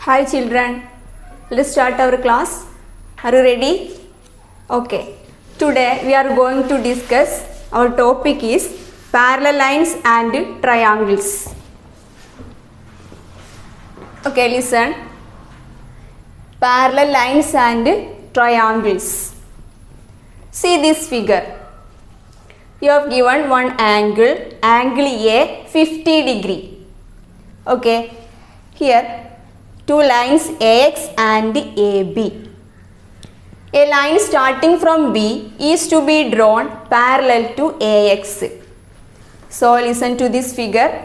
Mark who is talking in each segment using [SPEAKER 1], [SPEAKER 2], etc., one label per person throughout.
[SPEAKER 1] Hi children, let's start our class. Are you ready? Okay. Today we are going to discuss, our topic is parallel lines and triangles. Okay, listen. Parallel lines and triangles. See this figure. You have given one angle, angle A 50 degree. Okay. Here two lines AX and AB. A line starting from B is to be drawn parallel to AX. So listen to this figure.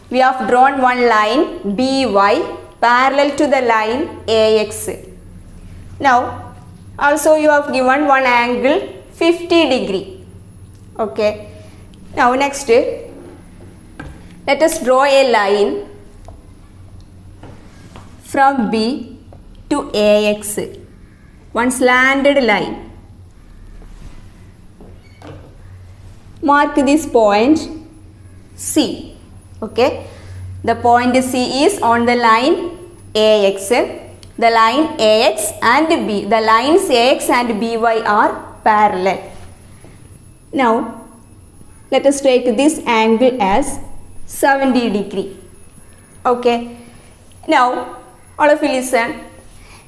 [SPEAKER 1] We have drawn one line BY parallel to the line AX. Now also you have given one angle 50 degree. Okay. Now next let us draw a line from B to AX, one slanted line. Mark this point C. Okay, the point C is on the line AX. The line AX and B, the lines AX and BY are parallel. Now let us take this angle as 70 degree. Okay, now all of you listen.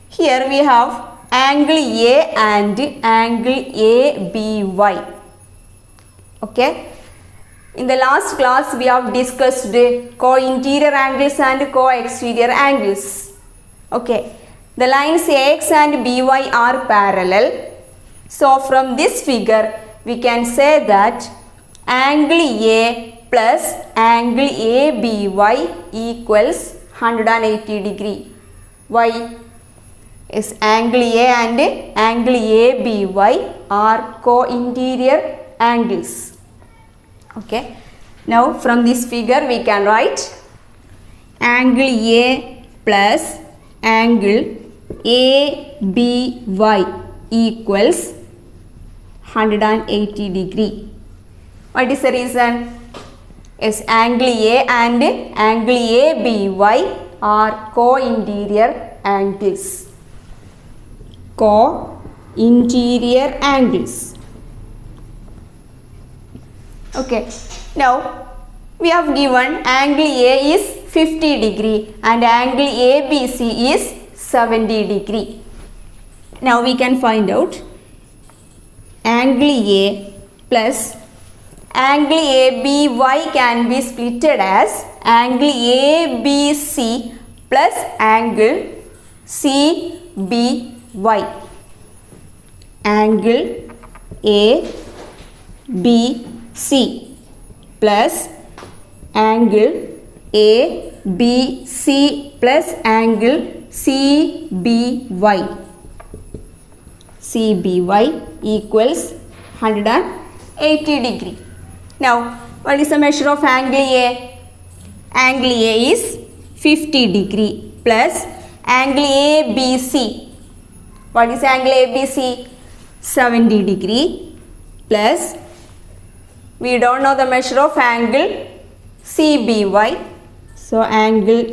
[SPEAKER 1] Here we have angle A and angle ABY. Okay. In the last class we have discussed co-interior angles and co-exterior angles. Okay. The lines AX and BY are parallel. So from this figure we can say that angle A plus angle ABY equals 180 degree. Why? Is angle A and angle ABY are co-interior angles. Okay. Now from this figure we can write angle A plus angle ABY equals 180 degree. What is the reason? Is angle A and angle ABY are co-interior angles. Co-interior angles. Okay. Now we have given angle A is 50 degree and angle ABC is 70 degree. Now we can find out angle A plus angle ABY can be splitted as angle ABC plus angle CBY. Angle ABC plus angle ABC plus angle CBY. CBY equals 180 degree. Now, what is the measure of angle A? Angle A is 50 degree plus angle ABC. What is angle ABC? 70 degree plus, we don't know the measure of angle CBY. So, angle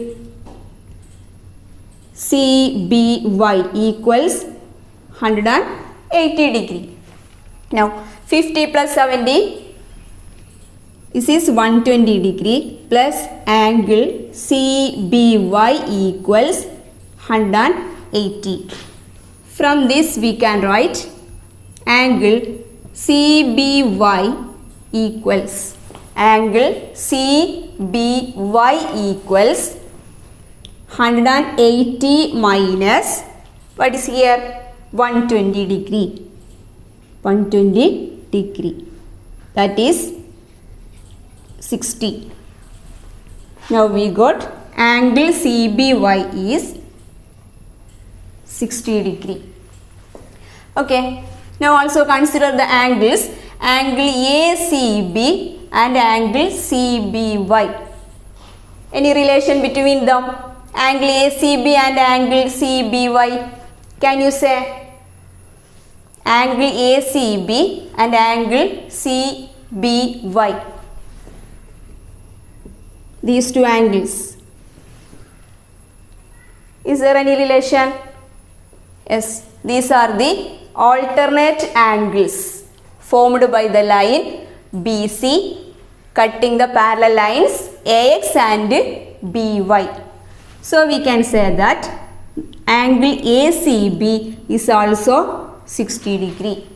[SPEAKER 1] CBY equals 180 degree. Now, 50 plus 70. This is 120 degree plus angle CBY equals 180. From this we can write angle CBY equals equals 180 minus, what is here? 120 degree. 120 degree. That is 60. Now we got angle CBY is 60 degree. Okay. Now also consider the angles angle ACB and angle CBY. Any relation between them? Angle ACB and angle CBY. Can you say? Angle ACB and angle CBY. These two angles. Is there any relation? Yes, these are the alternate angles formed by the line BC cutting the parallel lines AX and BY. So we can say that angle ACB is also 60 degree.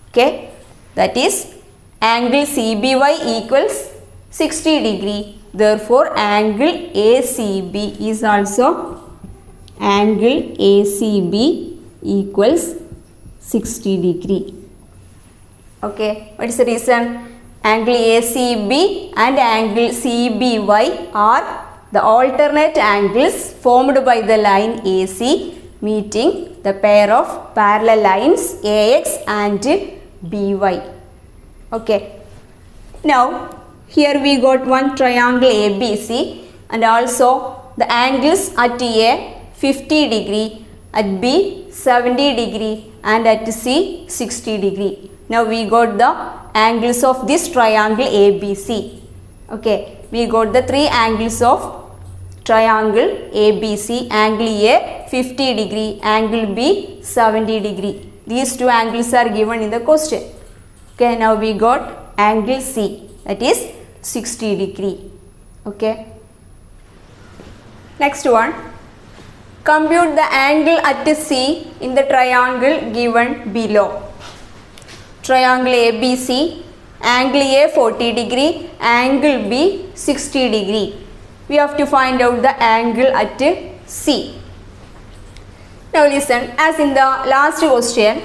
[SPEAKER 1] Okay, that is angle CBY equals 60 degree. Therefore, angle ACB is also angle ACB equals 60 degree. Okay, what is the reason? Angle ACB and angle CBY are the alternate angles formed by the line AC meeting the pair of parallel lines AX and BY. Okay. Now, here we got one triangle ABC and also the angles at A 50 degree, at B 70 degree and at C 60 degree. Now, we got the angles of this triangle ABC. Okay. We got the three angles of triangle ABC. Angle A 50 degree, angle B 70 degree. These two angles are given in the question. Okay, now we got angle C, that is 60 degree. Okay. Next one. Compute the angle at C in the triangle given below. Triangle ABC, angle A 40 degree, angle B 60 degree. We have to find out the angle at C. Now listen, as in the last question,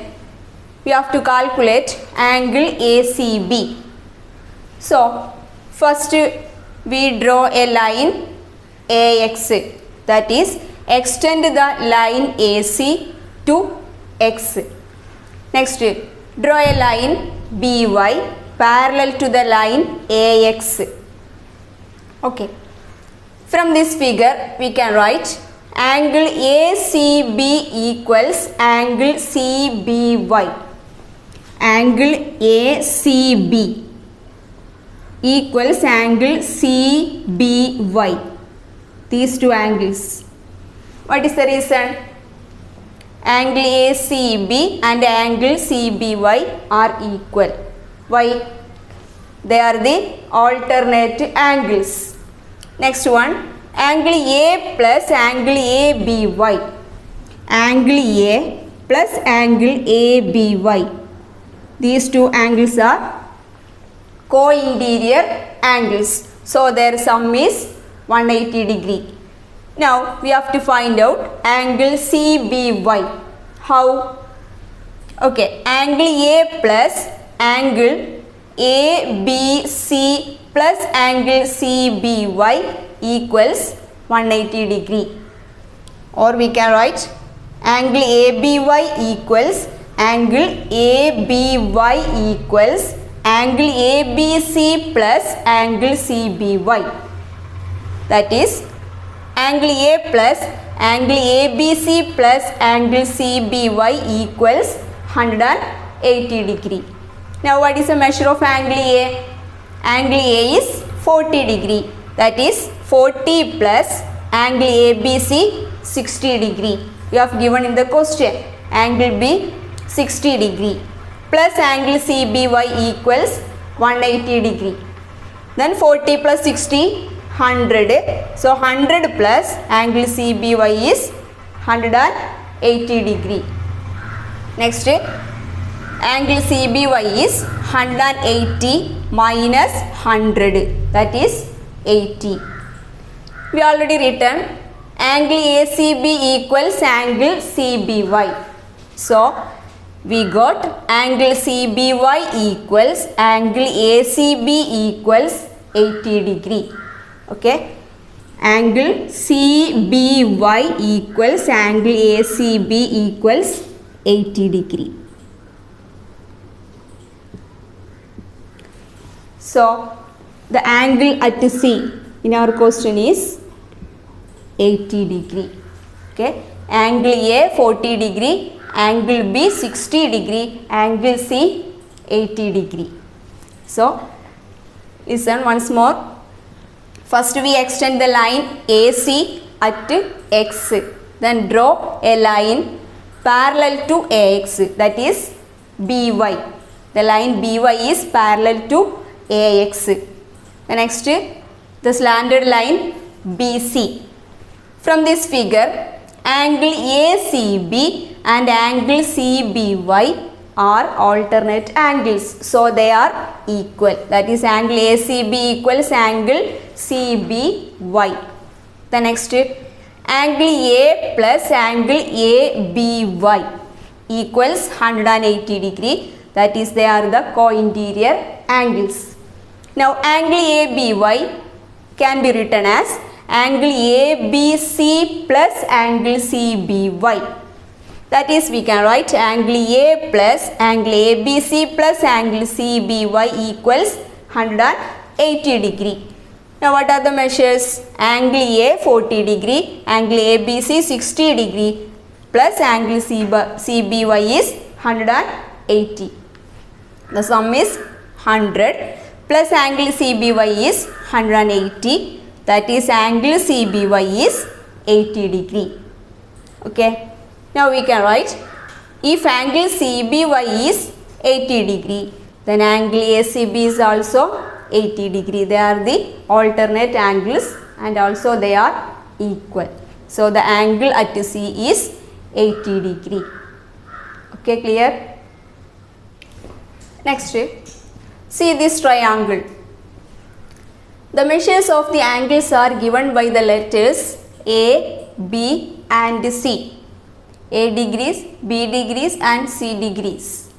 [SPEAKER 1] we have to calculate angle ACB. So, first we draw a line AX, that is extend the line AC to X. Next, draw a line BY parallel to the line AX. Okay. From this figure, we can write angle ACB equals angle CBY. Angle ACB equals angle CBY. These two angles. What is the reason? Angle ACB and angle CBY are equal. Why? They are the alternate angles. Next one, angle A plus angle ABY. Angle A plus angle ABY. These two angles are co-interior angles. So their sum is 180 degree. Now we have to find out angle CBY. How? Okay, angle A plus angle ABC plus angle CBY equals 180 degree. Or we can write angle ABY equals angle ABY equals angle ABC plus angle CBY. That is angle A plus angle ABC plus angle CBY equals 180 degree. Now what is the measure of angle A? Angle A is 40 degree. That is 40 plus angle ABC 60 degree. We have given in the question. Angle B 60 degree plus angle CBY equals 180 degree. Then 40 plus 60 100. So 100 plus angle CBY is 180 degree. Next, angle CBY is 180 minus 100, that is 80. We already written angle ACB equals angle CBY. So we got angle CBY equals angle ACB equals 80 degree. Okay, angle CBY equals angle ACB equals 80 degree. So the angle at C in our question is 80 degree. Okay, angle A 40 degree, angle B 60 degree, angle C 80 degree. So listen once more. First we extend the line AC at X, then draw a line parallel to AX, that is BY. The line BY is parallel to AX. The next, the slanted line BC. From this figure, angle ACB and angle CBY are alternate angles, so they are equal. That is, angle ACB equals angle CBY. The next, angle A plus angle ABY equals 180 degree. That is, they are the co-interior angles. Now, angle ABY can be written as angle ABC plus angle CBY. That is, we can write angle A plus angle ABC plus angle CBY equals 180 degree. Now, what are the measures? Angle A 40 degree, angle ABC 60 degree plus angle CBY is 180. The sum is 100 plus angle CBY is 180. That is, angle CBY is 80 degree. Okay. Now, we can write, if angle CBY is 80 degree, then angle ACB is also 80 degree. They are the alternate angles and also they are equal. So, the angle at C is 80 degree. Okay, clear? Next, see this triangle. The measures of the angles are given by the letters A, B and C. A degrees, B degrees and C degrees.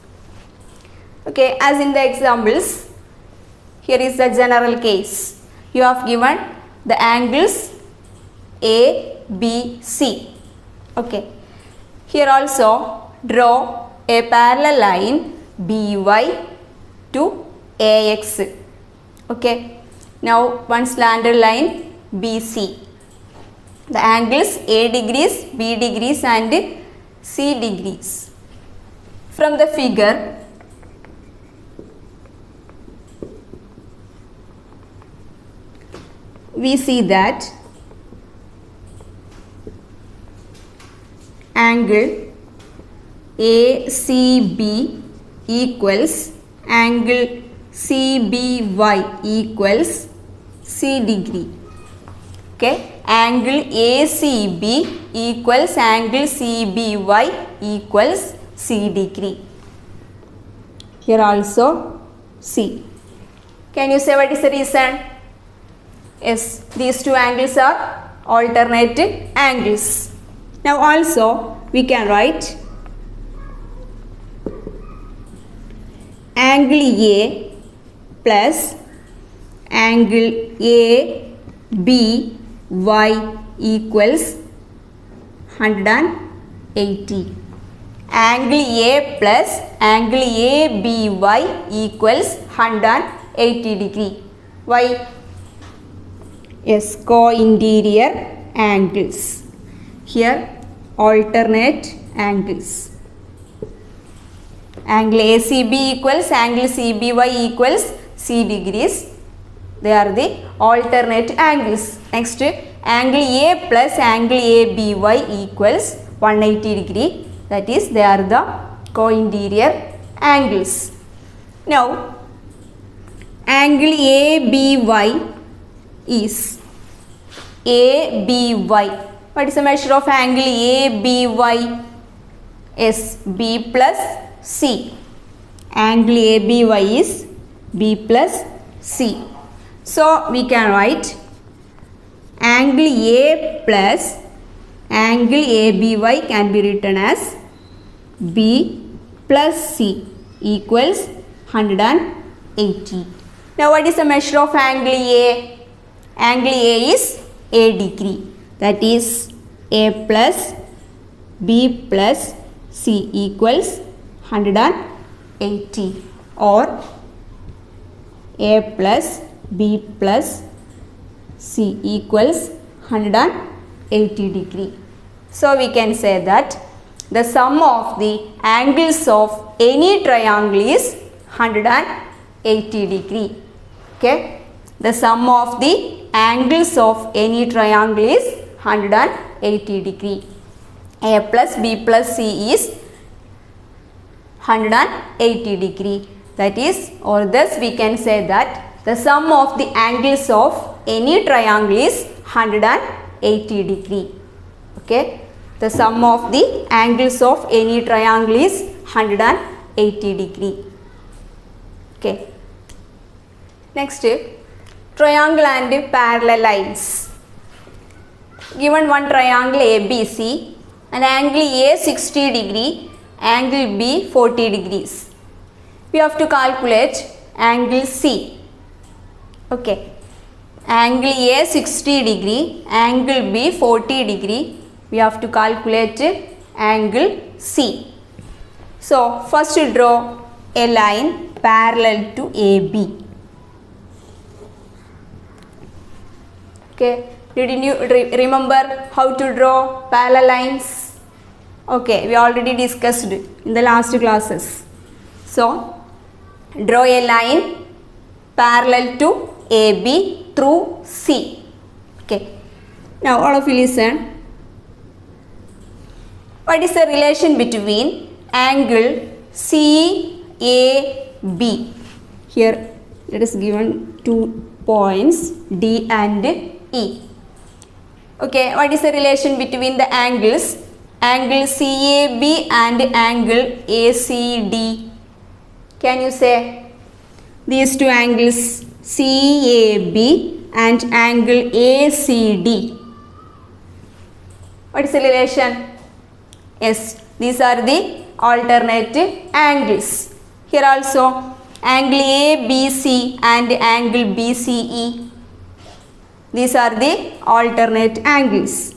[SPEAKER 1] Okay, as in the examples, here is the general case. You have given the angles A, B, C. Okay, here also draw a parallel line BY to AX. Okay, now one slanted line BC. The angles A degrees, B degrees and C degrees. From the figure, we see that angle ACB equals angle CBY equals C degree. Okay, angle ACB equals angle CBY equals C degree. Here also C. Can you say what is the reason? Yes, these two angles are alternate angles. Now also we can write angle A plus angle ABY equals 180. Angle A plus angle ABY equals 180 degree. Why? Yes, co-interior angles. Here alternate angles. Angle ACB equals angle CBY equals C degrees. They are the alternate angles. Next, angle A plus angle ABY equals 180 degree. That is, they are the co-interior angles. Now, angle ABY is ABY. What is the measure of angle ABY? Is B plus C. Angle ABY is B plus C. So, we can write angle A plus angle ABY can be written as B plus C equals 180. Now, what is the measure of angle A? Angle A is A degree. That is, A plus B plus C equals 180, or A plus B plus C equals 180 degree. So, we can say that the sum of the angles of any triangle is 180 degree. Okay. The sum of the angles of any triangle is 180 degree. A plus B plus C is 180 degree. That is, or thus we can say that the sum of the angles of any triangle is 180 degree. Okay, the sum of the angles of any triangle is 180 degree. Okay, next, triangle and parallel lines. Given one triangle ABC, and angle A 60 degree, angle B 40 degrees. We have to calculate angle C. Okay, angle A 60 degree, angle B 40 degree. We have to calculate angle C. So, first draw a line parallel to AB. Okay, did you remember how to draw parallel lines? Okay, we already discussed in the last classes. So, draw a line parallel to AB through C. Okay, now all of you listen. What is the relation between angle CAB? Here let us given 2 points D and E. Okay, what is the relation between the angles? Angle CAB and angle ACD. Can you say these two angles CAB and angle ACD? What is the relation? Yes, these are the alternate angles. Here also angle ABC and angle BCE. These are the alternate angles.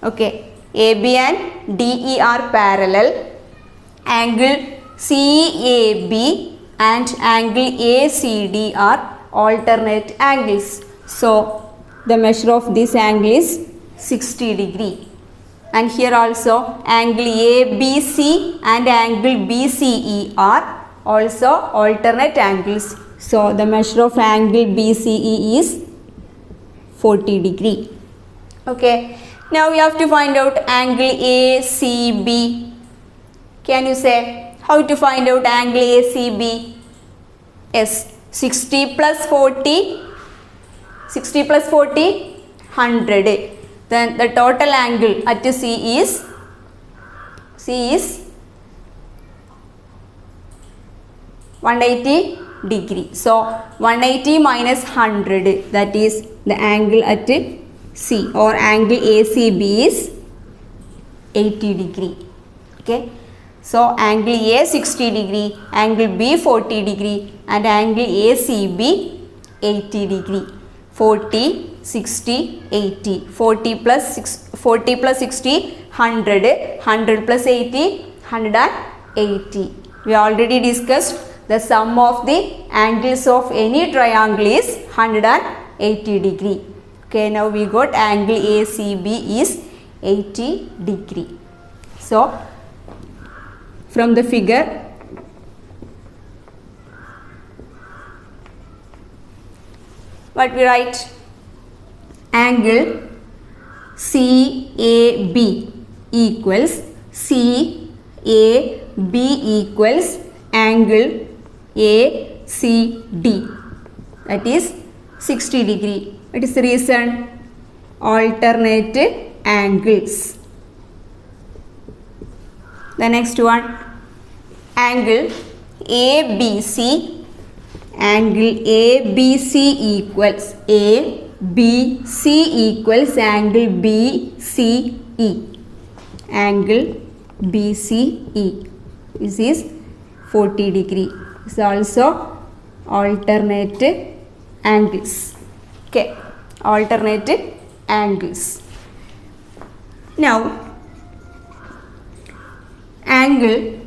[SPEAKER 1] Okay, AB and DE are parallel. Angle CAB and angle ACD are alternate angles. So, the measure of this angle is 60 degree. And here also angle ABC and angle BCE are also alternate angles. So, the measure of angle BCE is 40 degree. Okay. Now we have to find out angle ACB. Can you say how to find out angle ACB? Yes, 60 plus 40, 60 plus 40, 100. Then the total angle at C is 180 degree. So 180 minus 100, that is the angle at C, or angle ACB is 80 degree. Okay. So angle A 60 degree, angle B 40 degree and angle ACB 80 degree. 40, 60, 80. 40 plus 60, 100. 100 plus 80, 180. We already discussed the sum of the angles of any triangle is 180 degree. Okay, now we got angle ACB is 80 degree. So, from the figure, what we write? Angle CAB equals CAB equals angle ACD, that is 60 degree. What is the reason? Alternate angles. The next one, angle ABC. Angle ABC equals ABC equals angle BCE. Angle BCE. This is 40 degree. This is also alternate angles. Okay, alternate angles. Now, angle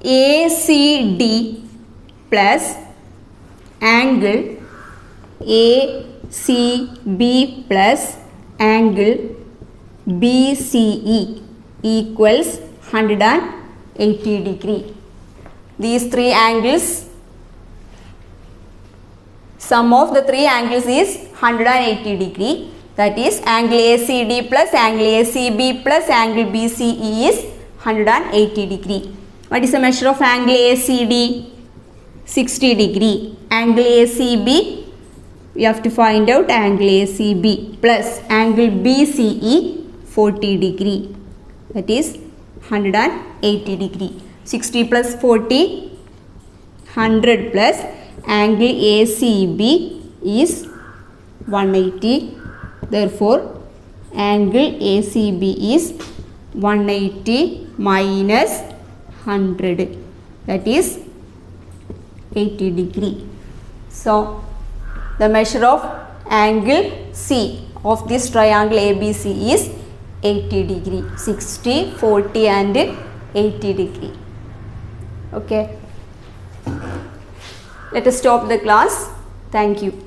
[SPEAKER 1] ACD plus angle ACB plus angle BCE equals 180 degree. These three angles, sum of the three angles is 180 degree. That is angle ACD plus angle ACB plus angle BCE is 180 degree. What is the measure of angle ACD? 60 degree. Angle ACB, we have to find out angle ACB plus angle BCE 40 degree. That is 180 degree. 60 plus 40, 100 plus angle ACB is 180. Therefore, angle ACB is 180 minus 100. That is 80 degree. So, the measure of angle C of this triangle ABC is 80 degree. 60, 40 and 80 degree. Okay. Let us stop the class. Thank you.